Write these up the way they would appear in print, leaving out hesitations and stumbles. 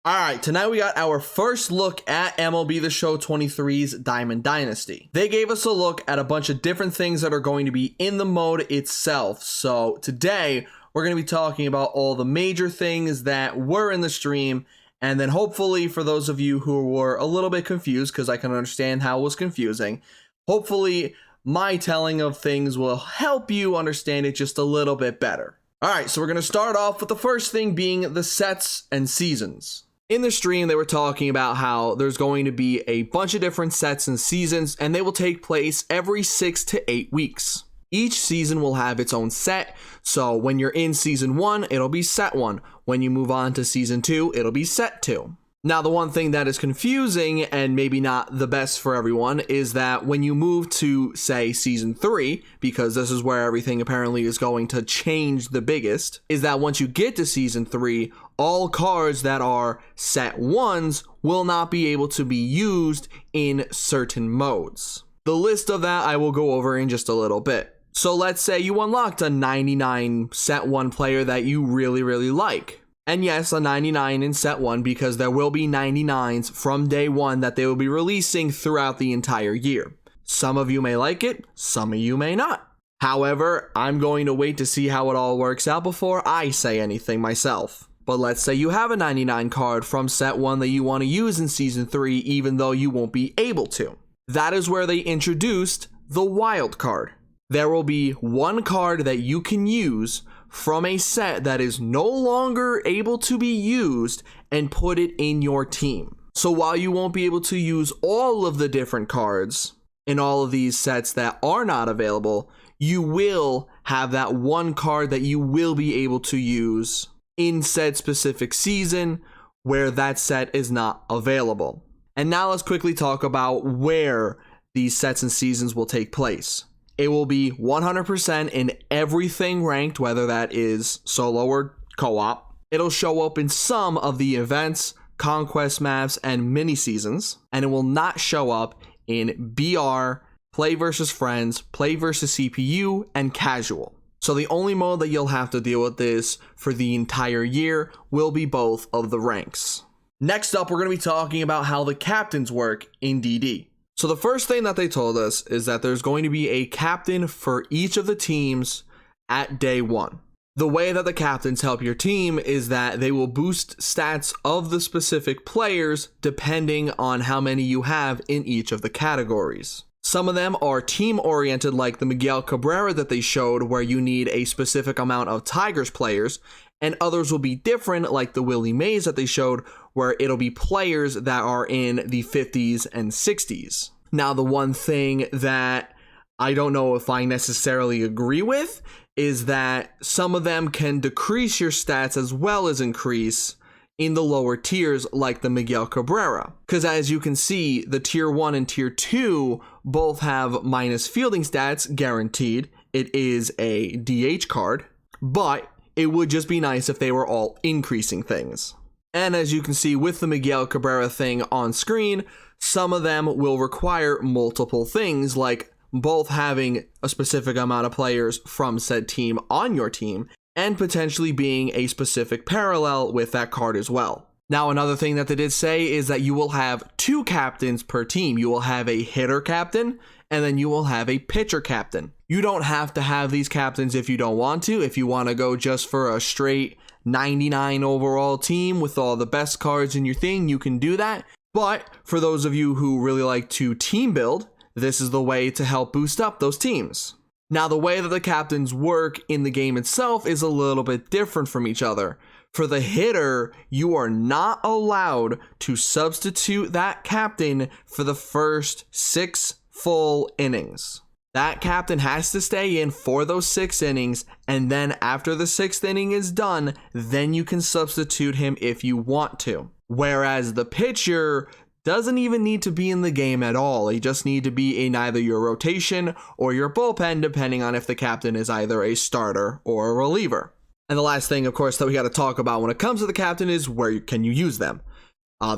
Alright, tonight we got our first look at MLB The Show 23's Diamond Dynasty. They gave us a look at a bunch of different things that are going to be in the mode itself. So today, we're going to be talking about all the major things that were in the stream, and then hopefully for those of you who were a little bit confused, because I can understand how it was confusing, hopefully my telling of things will help you understand it just a little bit better. Alright, so we're going to start off with the first thing being the sets and seasons. In the stream, they were talking about how there's going to be a bunch of different sets and seasons, and they will take place every 6 to 8 weeks. Each season will have its own set, so when you're in season 1, it'll be set 1. When you move on to season 2, it'll be set 2. Now, the one thing that is confusing and maybe not the best for everyone is that when you move to, say, season 3, because this is where everything apparently is going to change the biggest, is that once you get to season 3, all cards that are set 1s will not be able to be used in certain modes. The list of that I will go over in just a little bit. So let's say you unlocked a 99 set 1 player that you really like. And yes, a 99 in set 1 because there will be 99s from day 1 that they will be releasing throughout the entire year. Some of you may like it, some of you may not. However, I'm going to wait to see how it all works out before I say anything myself. But let's say you have a 99 card from set 1 that you want to use in season 3 even though you won't be able to. That is where they introduced the wild card. There will be one card that you can use from a set that is no longer able to be used and put it in your team. So while you won't be able to use all of the different cards in all of these sets that are not available, you will have that one card that you will be able to use in said specific season where that set is not available. And now let's quickly talk about where these sets and seasons will take place. It will be 100% in everything ranked, whether that is solo or co-op. It'll show up in some of the events, conquest maps, and mini seasons, and it will not show up in BR, play versus friends, play versus CPU, and casual. So the only mode that you'll have to deal with this for the entire year will be both of the ranks. Next up, we're going to be talking about how the captains work in DD. So the first thing that they told us is that there's going to be a captain for each of the teams at day 1. The way that the captains help your team is that they will boost stats of the specific players depending on how many you have in each of the categories. Some of them are team-oriented like the Miguel Cabrera that they showed where you need a specific amount of Tigers players, and others will be different like the Willie Mays that they showed where it'll be players that are in the 50s and 60s. Now, the one thing that I don't know if I necessarily agree with is that some of them can decrease your stats as well as increase in the lower tiers like the Miguel Cabrera. Because as you can see, the tier 1 and tier 2 both have minus fielding stats guaranteed. It is a DH card, but it would just be nice if they were all increasing things. And as you can see with the Miguel Cabrera thing on screen, some of them will require multiple things like both having a specific amount of players from said team on your team and potentially being a specific parallel with that card as well. Now, another thing that they did say is that you will have 2 captains per team. You will have a hitter captain and then you will have a pitcher captain. You don't have to have these captains if you don't want to. If you want to go just for a straight 99 overall team with all the best cards in your thing, you can do that. But for those of you who really like to team build, this is the way to help boost up those teams. Now, the way that the captains work in the game itself is a little bit different from each other. For the hitter, you are not allowed to substitute that captain for the first 6 full innings. That captain has to stay in for those 6 innings, and then after the 6th inning is done, then you can substitute him if you want to. Whereas the pitcher doesn't even need to be in the game at all. He just need to be in either your rotation or your bullpen, depending on if the captain is either a starter or a reliever. And the last thing, of course, that we got to talk about when it comes to the captain is where can you use them.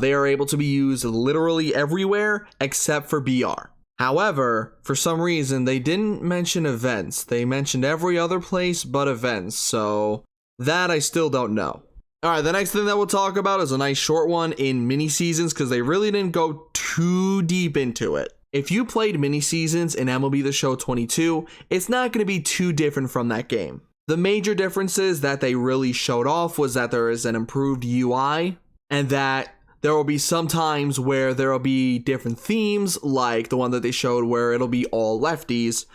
They are able to be used literally everywhere except for BR. However, for some reason, they didn't mention events. They mentioned every other place but events, so that I still don't know. All right, the next thing that we'll talk about is a nice short one in mini seasons because they really didn't go too deep into it. If you played mini seasons in MLB The Show 22, it's not going to be too different from that game. The major differences that they really showed off was that there is an improved UI and that there will be some times where there will be different themes, like the one that they showed where it'll be all lefties.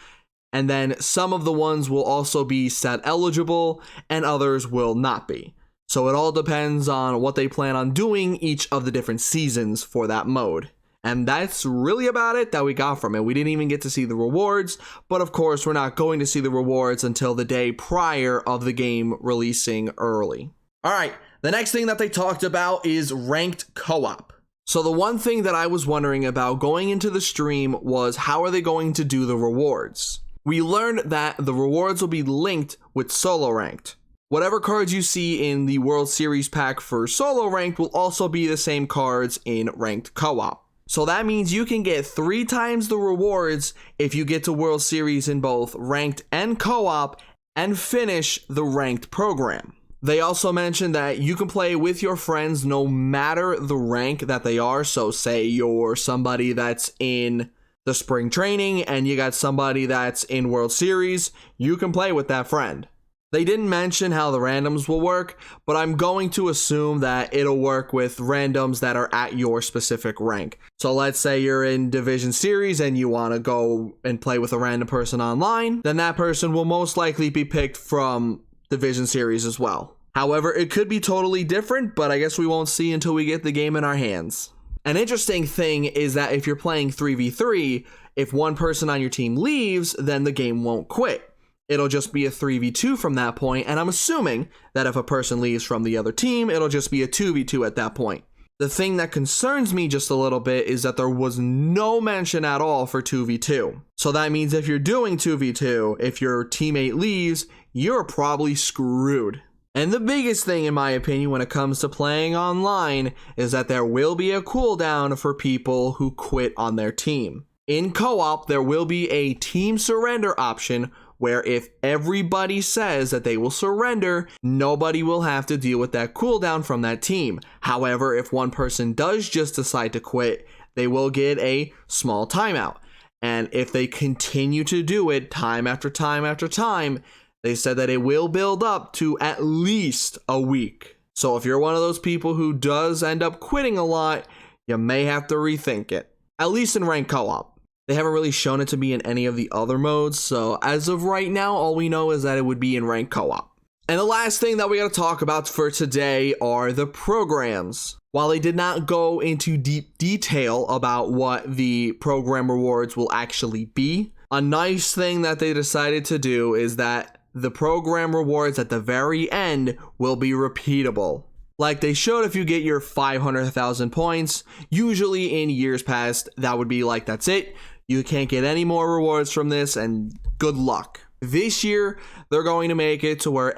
And then some of the ones will also be set eligible and others will not be. So it all depends on what they plan on doing each of the different seasons for that mode. And that's really about it that we got from it. We didn't even get to see the rewards, but of course we're not going to see the rewards until the day prior of the game releasing early. All right, the next thing that they talked about is ranked co-op. So the one thing that I was wondering about going into the stream was how are they going to do the rewards? We learned that the rewards will be linked with solo ranked. Whatever cards you see in the World Series pack for solo ranked will also be the same cards in ranked co-op. So that means you can get 3 times the rewards if you get to World Series in both ranked and co-op and finish the ranked program. They also mentioned that you can play with your friends no matter the rank that they are. So say you're somebody that's in the spring training and you got somebody that's in World Series, you can play with that friend. They didn't mention how the randoms will work, but I'm going to assume that it'll work with randoms that are at your specific rank. So let's say you're in Division Series and you want to go and play with a random person online, then that person will most likely be picked from Division Series as well. However, it could be totally different, but I guess we won't see until we get the game in our hands. An interesting thing is that if you're playing 3v3, if one person on your team leaves, then the game won't quit. It'll just be a 3v2 from that point, and I'm assuming that if a person leaves from the other team, it'll just be a 2v2 at that point. The thing that concerns me just a little bit is that there was no mention at all for 2v2. So that means if you're doing 2v2, if your teammate leaves, you're probably screwed. And the biggest thing, in my opinion, when it comes to playing online is that there will be a cooldown for people who quit on their team. In co-op, there will be a team surrender option where if everybody says that they will surrender, nobody will have to deal with that cooldown from that team. However, if one person does just decide to quit, they will get a small timeout. And if they continue to do it time after time after time, they said that it will build up to at least a week. So if you're one of those people who does end up quitting a lot, you may have to rethink it, at least in ranked co-op. They haven't really shown it to be in any of the other modes, so as of right now, all we know is that it would be in ranked co-op. And the last thing that we got to talk about for today are the programs. While they did not go into deep detail about what the program rewards will actually be, a nice thing that they decided to do is that the program rewards at the very end will be repeatable. Like they showed, if you get your 500,000 points, usually in years past, that would be like, that's it. You can't get any more rewards from this and good luck. This year, they're going to make it to where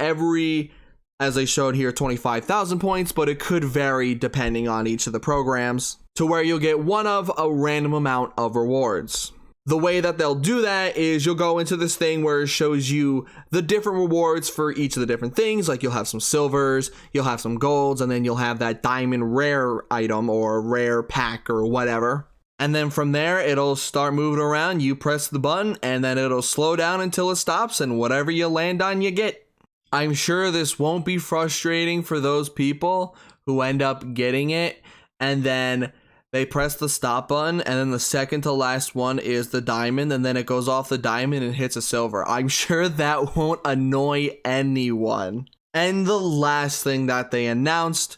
as they showed here, 25,000 points, but it could vary depending on each of the programs, to where you'll get one of a random amount of rewards. The way that they'll do that is you'll go into this thing where it shows you the different rewards for each of the different things. Like you'll have some silvers, you'll have some golds, and then you'll have that diamond rare item or rare pack or whatever. And then from there, it'll start moving around. You press the button and then it'll slow down until it stops, and whatever you land on, you get. I'm sure this won't be frustrating for those people who end up getting it and then they press the stop button, and then the second to last one is the diamond, and then it goes off the diamond and hits a silver. I'm sure that won't annoy anyone. And the last thing that they announced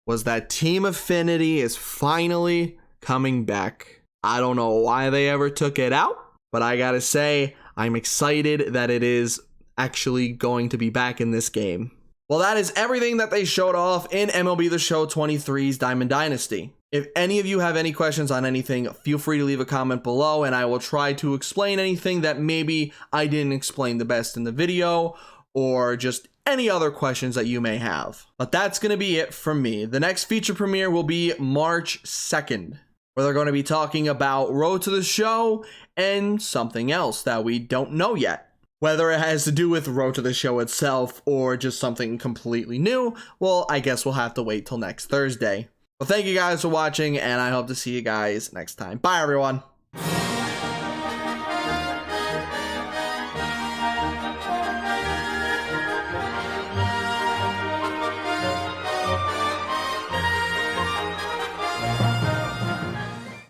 was that Team Affinity is finally coming back. I don't know why they ever took it out, but I gotta say, I'm excited that it is actually going to be back in this game. Well, that is everything that they showed off in MLB The Show 23's Diamond Dynasty. If any of you have any questions on anything, feel free to leave a comment below and I will try to explain anything that maybe I didn't explain the best in the video, or just any other questions that you may have. But that's going to be it from me. The next feature premiere will be March 2nd, where they're going to be talking about Road to the Show and something else that we don't know yet. Whether it has to do with Road to the Show itself or just something completely new, well, I guess we'll have to wait till next Thursday. Well, thank you guys for watching, and I hope to see you guys next time. Bye, everyone.